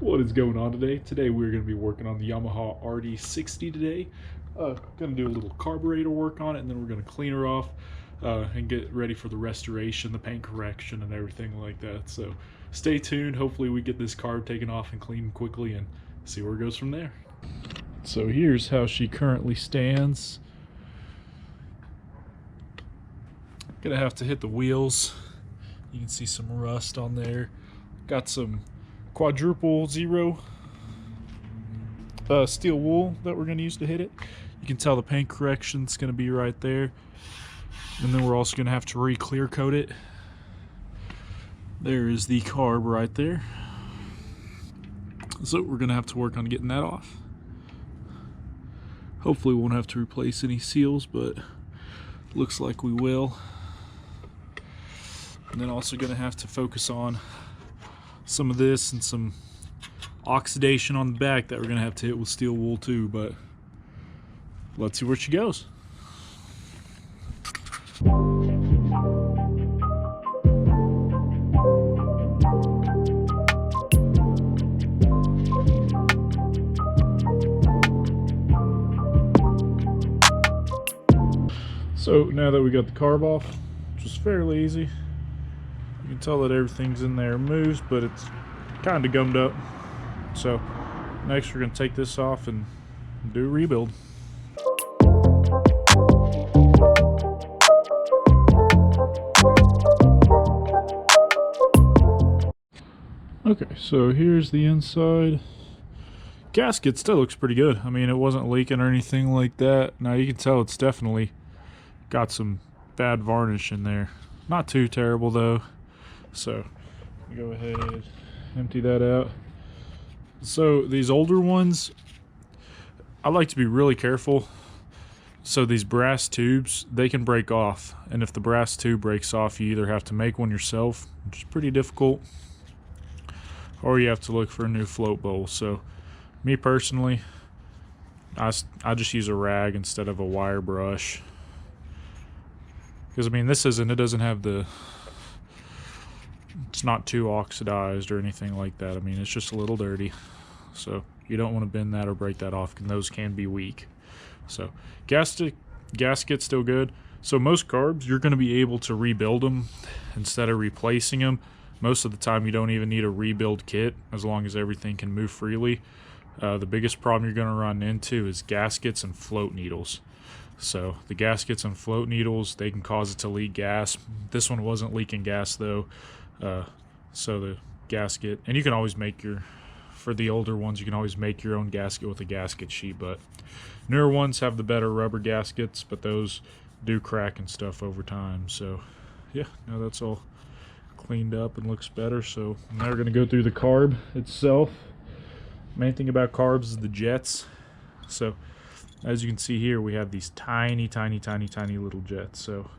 What is going on today? Today we're going to be working on the Yamaha RD-60 today. Going to do a little carburetor work on it, and then we're going to clean her off and get ready for the restoration, the paint correction, and everything like that. So stay tuned. Hopefully we get this carb taken off and cleaned quickly and see where it goes from there. So here's how she currently stands. Gonna have to hit the wheels. You can see some rust on there. Got some quadruple zero steel wool that we're going to use to hit it. You can tell the paint correction's going to be right there, and then we're also going to have to re-clear coat it. There is the carb right there, so we're going to have to work on getting that off. Hopefully we won't have to replace any seals, but looks like we will. And then also going to have to focus on some of this and some oxidation on the back that we're gonna have to hit with steel wool too, but let's see where she goes. So now that we got the carb off, which was fairly easy, you can tell that everything's in there moves, but it's kind of gummed up. So next we're going to take this off and do a rebuild. Okay, so here's the inside. Gasket still looks pretty good. I mean, it wasn't leaking or anything like that. Now you can tell it's definitely got some bad varnish in there. Not too terrible though. So go ahead, empty that out. So these older ones, I like to be really careful. So these brass tubes, they can break off, and if the brass tube breaks off, you either have to make one yourself, which is pretty difficult, or you have to look for a new float bowl. So me personally, I just use a rag instead of a wire brush, because I mean, it doesn't have the, it's not too oxidized or anything like that. I mean, it's just a little dirty, so you don't want to bend that or break that off, and those can be weak. So gasket's still good. So most carbs, you're going to be able to rebuild them instead of replacing them. Most of the time you don't even need a rebuild kit, as long as everything can move freely. The biggest problem you're going to run into is gaskets and float needles. So the gaskets and float needles, they can cause it to leak gas. This one wasn't leaking gas though. So the gasket, and you can always make for the older ones, you can always make your own gasket with a gasket sheet, but newer ones have the better rubber gaskets, but those do crack and stuff over time. So yeah, now that's all cleaned up and looks better. So now we're going to go through the carb itself. Main thing about carbs is the jets. So as you can see here, we have these tiny little jets. So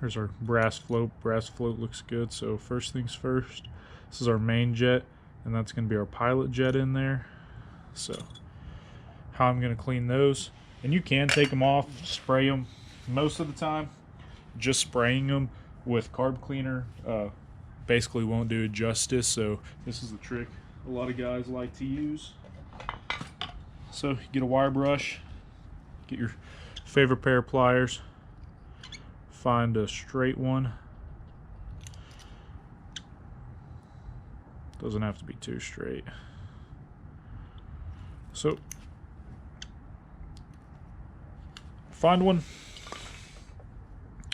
here's our brass float. Brass float looks good. So first things first, this is our main jet, and that's going to be our pilot jet in there. So how I'm going to clean those, and you can take them off, spray them. Most of the time, just spraying them with carb cleaner basically won't do it justice. So this is the trick a lot of guys like to use. So get a wire brush, get your favorite pair of pliers, find a straight one. Doesn't have to be too straight. So find one,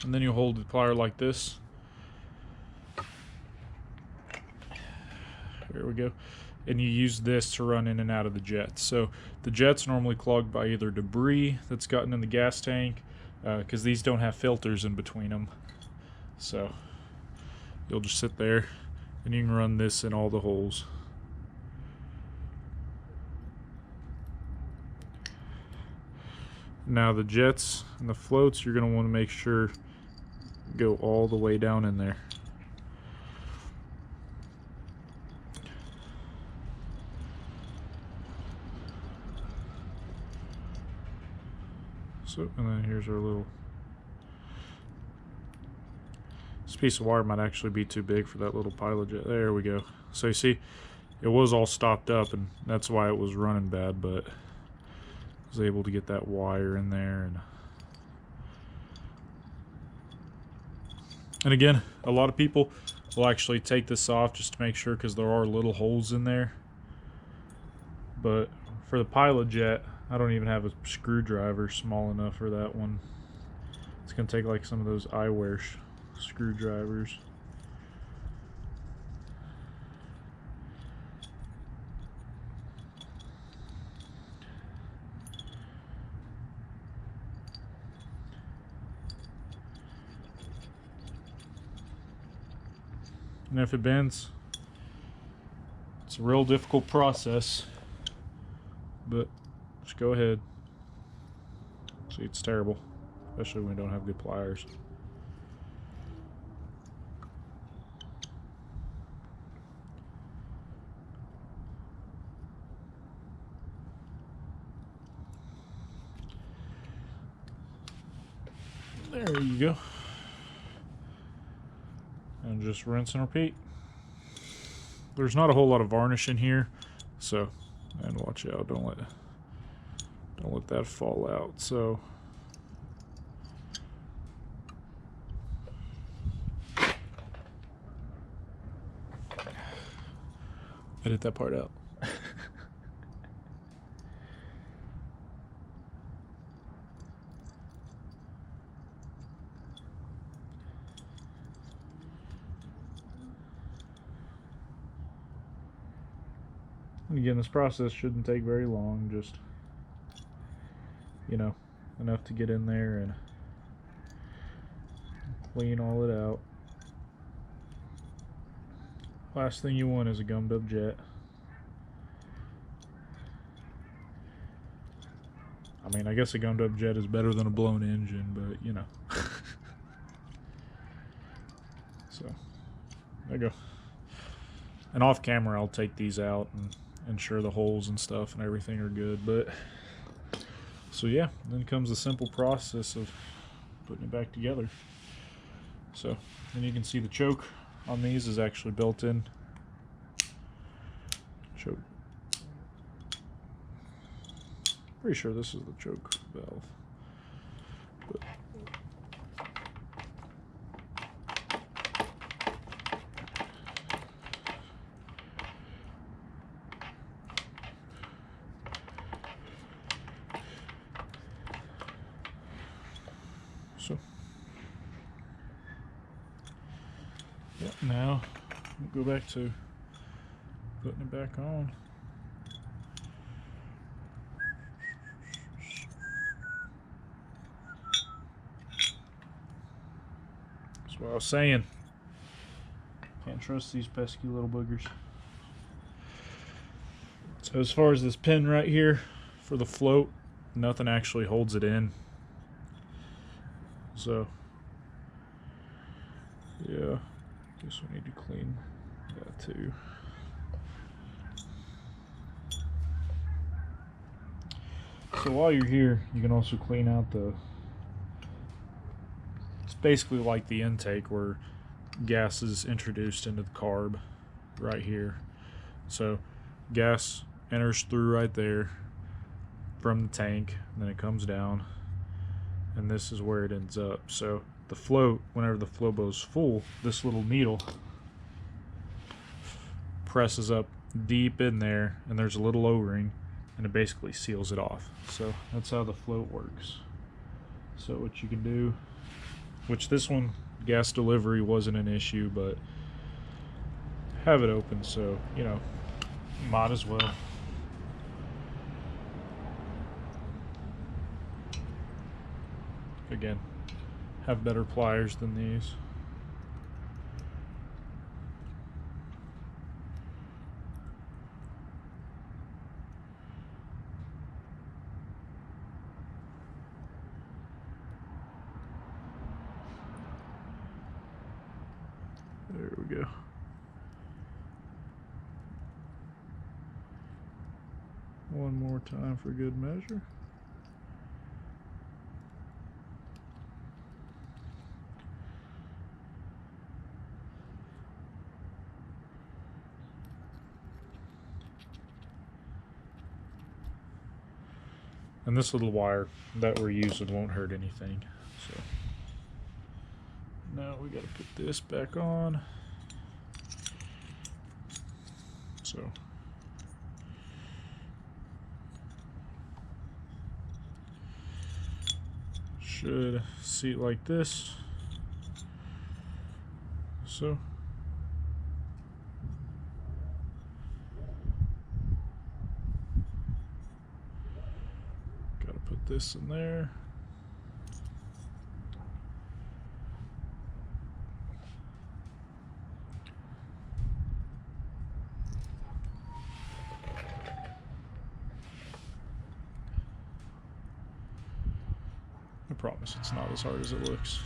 and then you hold the plier like this. There we go. And you use this to run in and out of the jets. So the jet's normally clogged by either debris that's gotten in the gas tank, because these don't have filters in between them. So you'll just sit there and you can run this in all the holes. Now the jets and the floats, you're going to want to make sure go all the way down in there. So, and then here's our little piece of wire might actually be too big for that little pilot jet. There we go. So you see, it was all stopped up, and that's why it was running bad, but I was able to get that wire in there. And again, a lot of people will actually take this off just to make sure, because there are little holes in there. But for the pilot jet, I don't even have a screwdriver small enough for that one. It's going to take like some of those eyewear screwdrivers. And if it bends, it's a real difficult process, but just go ahead. See, it's terrible, especially when we don't have good pliers. There you go. And just rinse and repeat. There's not a whole lot of varnish in here, so, and watch out, don't let that fall out. So edit that part out. And again, this process shouldn't take very long, just, you know, enough to get in there and clean all it out. Last thing you want is a gummed up jet. I mean, I guess a gummed up jet is better than a blown engine, but you know. So, there you go. And off camera, I'll take these out and ensure the holes and stuff and everything are good. But so yeah, then comes the simple process of putting it back together. So then you can see the choke on these is actually built in. Choke. Pretty sure this is the choke valve. But so, yeah, now we'll go back to putting it back on. That's what I was saying. Can't trust these pesky little boogers. So as far as this pin right here for the float, nothing actually holds it in. So yeah, guess we need to clean that too. So while you're here, you can also clean out the, it's basically like the intake where gas is introduced into the carb right here. So gas enters through right there from the tank, and then it comes down, and this is where it ends up. So the float, whenever the float goes full, this little needle presses up deep in there, and there's a little O-ring, and it basically seals it off. So that's how the float works. So what you can do, which this one, gas delivery wasn't an issue, but have it open, so you know, might as well. Again, have better pliers than these. There we go. One more time for good measure. And this little wire that we're using won't hurt anything. So now we got to put this back on. So should seat like this. So gotta put this in there. I promise it's not as hard as it looks.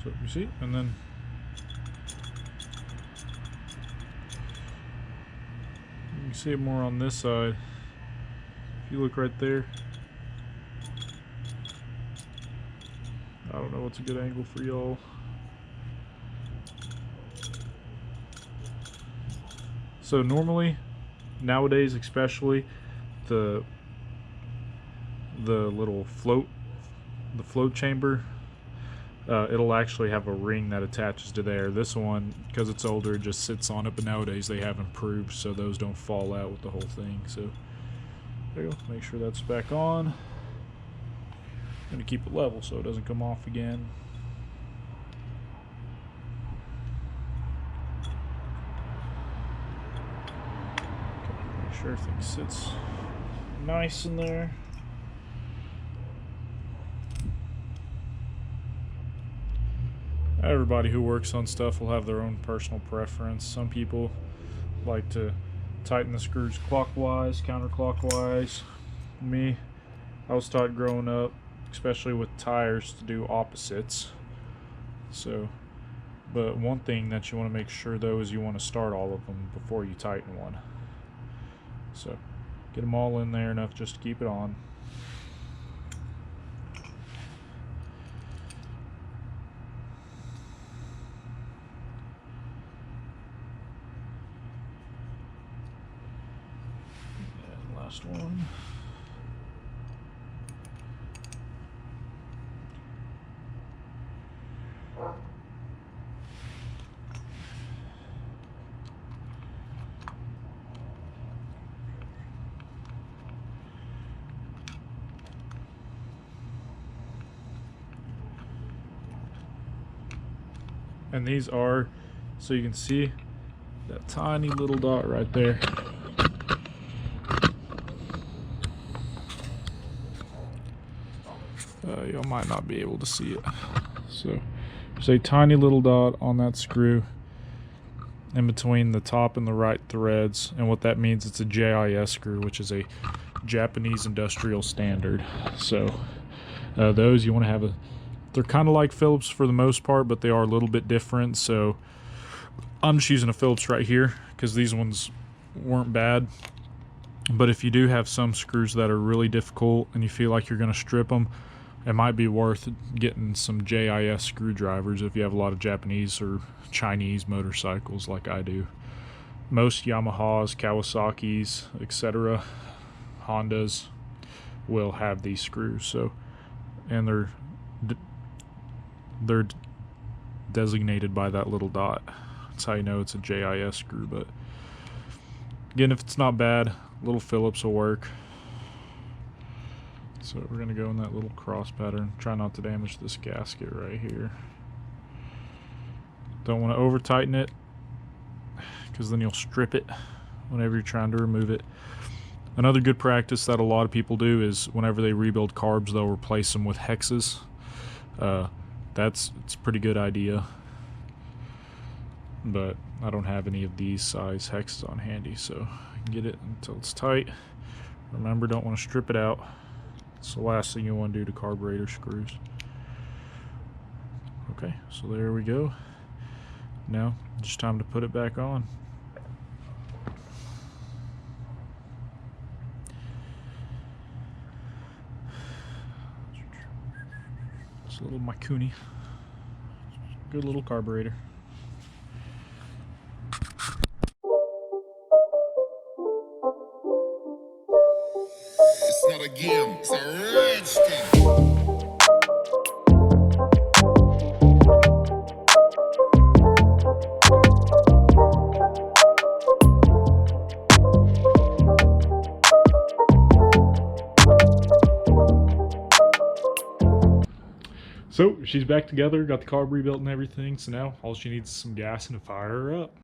So you see, and then you can see it more on this side. If you look right there, I don't know what's a good angle for y'all. So normally, nowadays especially, the little float chamber, it'll actually have a ring that attaches to there. This one, because it's older, it just sits on it, but nowadays they have improved so those don't fall out with the whole thing. So there you go. Make sure that's back on. I'm going to keep it level so it doesn't come off again. Okay, make sure everything sits nice in there. Everybody who works on stuff will have their own personal preference. Some people like to tighten the screws clockwise, counterclockwise. Me, I was taught growing up, especially with tires, to do opposites. So, but one thing that you want to make sure though is you want to start all of them before you tighten one. So, get them all in there enough just to keep it on. Last one. And these are, so you can see that tiny little dot right there. You might not be able to see it. So there's a tiny little dot on that screw in between the top and the right threads, and what that means, it's a JIS screw, which is a Japanese industrial standard. So those you want to have they're kind of like Phillips for the most part, but they are a little bit different. So I'm just using a Phillips right here because these ones weren't bad. But if you do have some screws that are really difficult and you feel like you're going to strip them, it might be worth getting some JIS screwdrivers if you have a lot of Japanese or Chinese motorcycles like I do. Most Yamahas, Kawasaki's, etc., Hondas will have these screws. So, and they're designated by that little dot. That's how you know it's a JIS screw. But again, if it's not bad, little Phillips will work. So we're going to go in that little cross pattern. Try not to damage this gasket right here. Don't want to over tighten it because then you'll strip it whenever you're trying to remove it. Another good practice that a lot of people do is whenever they rebuild carbs, they'll replace them with hexes. It's a pretty good idea, but I don't have any of these size hexes on handy, so I can get it until it's tight. Remember, don't want to strip it out. It's the last thing you want to do to carburetor screws. Okay, so there we go. Now, just time to put it back on. It's a little Mikuni. Good little carburetor. It's not a game, it's a rich thing. So she's back together, got the carb rebuilt and everything, so now all she needs is some gas and to fire her up.